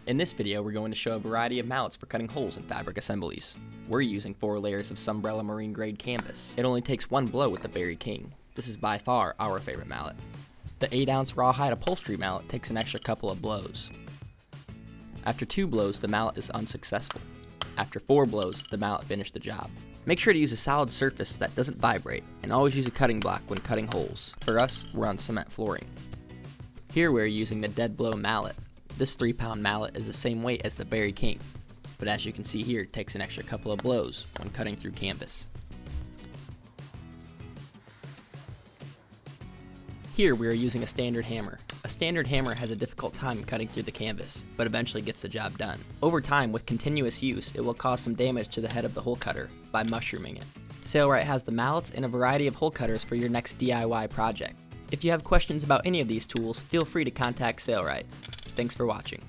In this video, we're going to show a variety of mallets for cutting holes in fabric assemblies. We're using 4 layers of Sunbrella Marine Grade canvas. It only takes one blow with the Berry King. This is by far our favorite mallet. The 8-ounce Rawhide upholstery mallet takes an extra couple of blows. After 2 blows, the mallet is unsuccessful. After 4 blows, the mallet finished the job. Make sure to use a solid surface that doesn't vibrate, and always use a cutting block when cutting holes. For us, we're on cement flooring. Here we're using the dead blow mallet. This 3-pound mallet is the same weight as the Berry King, but as you can see here, it takes an extra couple of blows when cutting through canvas. Here we are using a standard hammer. A standard hammer has a difficult time cutting through the canvas, but eventually gets the job done. Over time, with continuous use, it will cause some damage to the head of the hole cutter by mushrooming it. Sailrite has the mallets and a variety of hole cutters for your next DIY project. If you have questions about any of these tools, feel free to contact Sailrite. Thanks for watching.